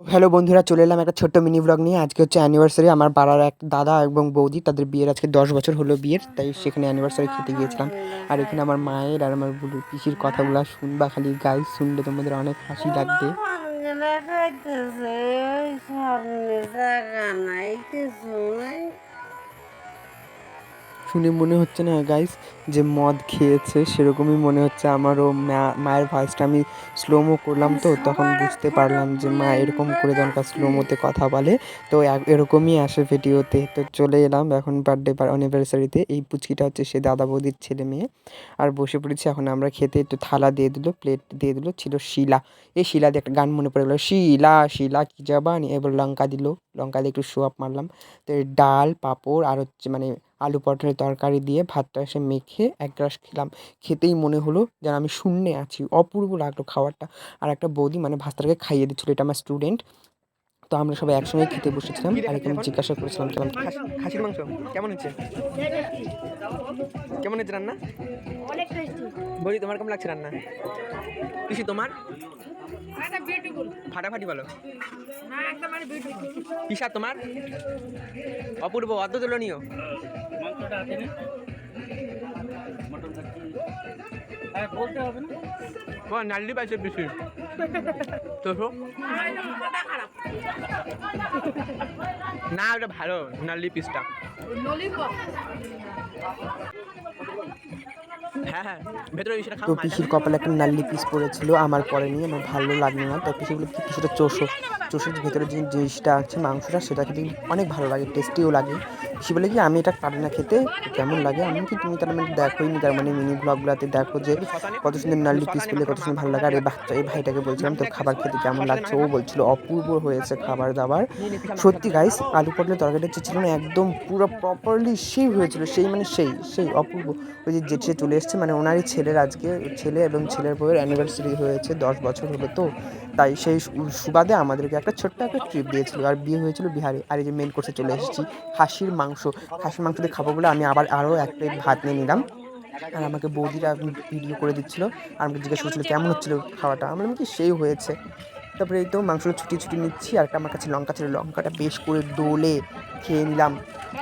Hello বন্ধুরা, চলে এলাম একটা ছোট্ট মিনি ব্লগ নিয়ে। আজকে হচ্ছে অ্যানিভার্সারি। আমার পাড়ার এক দাদা এবং বৌদি, তাদের বিয়ের আজকে 10 বছর হলো বিয়ের, তাই সেখানে অ্যানিভার্সারি খেতে গিয়েছিলাম। আর এখানে আমার মায়ের আর আমার বুড়ির পিসির কথাগুলো শুনবা, খালি গাইজ শুনলে তোমাদের অনেক হাসি লাগবে। শুনে মনে হচ্ছে না গাইস যে মদ খেয়েছে, সেরকমই মনে হচ্ছে আমারও। মায়ের ভয়েসটা আমি স্লোমো করলাম, তো তখন বুঝতে পারলাম যে মা এরকম করে যখন স্লোমোতে কথা বলে তো এরকমই আসে ভিডিওতে। তো চলে এলাম এখন বার্থডে অ্যানিভার্সারিতে। এই পুচকিটা হচ্ছে সে দাদা বৌদির ছেলে মেয়ে। আর বসে পড়েছি এখন আমরা খেতে। একটু থালা দিয়ে দিল, প্লেট দিয়ে দিল, ছিল শিলা। এই শিলা দিয়ে একটা গান মনে পড়ে গেলো, শিলা শিলা কি জবানি। এবার লঙ্কা দিল, লঙ্কা দিয়ে একটু শো আপ মারলাম। তো এই ডাল পাঁপড় আর হচ্ছে মানে আলু পটলের তরকারি দিয়ে ভাতটা এসে মেখে এক গ্রাস খেলাম। খেতেই মনে হলো যেন আমি শূন্যে আছি, অপূর্ব লাগলো খাবারটা। আর একটা বৌদি মানে ভাতটাকে খাইয়ে দিচ্ছিলো, এটা আমার স্টুডেন্ট। তো আমরা সবাই একসঙ্গে খেতে বসেছিলাম। আর এখানে জিজ্ঞাসা করেছিলাম কেমন খাসির মাংস কেমন হচ্ছে, কেমন হচ্ছে রান্না? বৌদি তোমার কেমন লাগছে রান্না? পিসি তোমার? ফাটাফাটি বলো। পিসা তোমার? অপূর্ব, অতুলনীয়। নাল্লি পাইছে পিসি তো না, ওটা ভালো নাল্লি পিসটা। হ্যাঁ হ্যাঁ, ভেতরে তো পিসির কপালে একটা নাল্লি পিস পড়েছিল, আমার পরেনি, আমার ভালো লাগলো না। তো পিসি বলে কি কিছুটা চোষের ভেতরে যে জিনিসটা আছে মাংসটা, সেটা খেতে অনেক ভালো লাগে, টেস্টিও লাগে। পিসি বলে কি আমি এটা পারি না খেতে, কেমন লাগে। আমি কি তুমি তার মানে দেখোইনি, তার মানে মিনি ব্লগগুলোতে দেখো যে কত সুন্দর নাল্লি পিস পেলে কত সুন্দর ভালো লাগে। আর এই ভাইটাকে বলছিলাম তোর খাবার খেতে কেমন লাগছে, ও বলছিল অপূর্ব হয়েছে খাবার দাবার। সত্যি গাইস, আলু পটলের তরকারিটা ছিল না একদম পুরো প্রপারলি সেই হয়েছিল, সেই মানে সেই অপূর্ব। ওই যে জেঠে চলে এসছে, মানে ওনারই ছেলের আজকে ছেলে এবং ছেলের বউয়ের অ্যানিভার্সারি হয়েছে, 10 বছর হলো। তো তাই সেই সুবাদে আমাদেরকে একটা ছোট্ট একটা ট্রিপ দিয়েছিল। আর বিয়ে হয়েছিল বিহারে। আর এই যে মেন কোর্সে চলে এসেছি, খাসির মাংস দিয়ে খাবো বলে আমি আরও এক প্লেট ভাত নিয়ে নিলাম। আর আমাকে বৌদিরা ভিডিও করে দিচ্ছিলো, আর আমাকে জিজ্ঞেস করছিলো কেমন হচ্ছিলো খাওয়াটা। আমরা কি সেই হয়েছে। তারপরে এই তো মাংসটা ছুটি নিচ্ছি। আর একটা আমার কাছে লঙ্কা ছিল, লঙ্কাটা বেশ করে ডলে খেয়ে নিলাম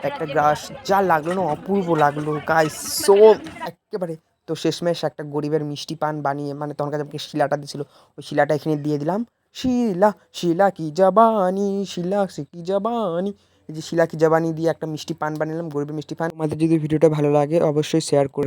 একটা গ্রাস। যা লাগলো না, অপূর্ব লাগলো গাইস, সো একেবারে। তো শেষমেশ একটা গরিবের মিষ্টি পান বানিয়ে, মানে তখন কাছে আমাকে শিলাটা দিয়েছিল, ওই শিলাটা এখানে দিয়ে দিলাম। শিলা শিলা কি জবানি, শিলা সে কি জবানি। এই যে শিলা কি জবানি দিয়ে একটা মিষ্টি পান বানালাম, গরিবের মিষ্টি পান। আমাদের যদি ভিডিওটা ভালো লাগে অবশ্যই শেয়ার করে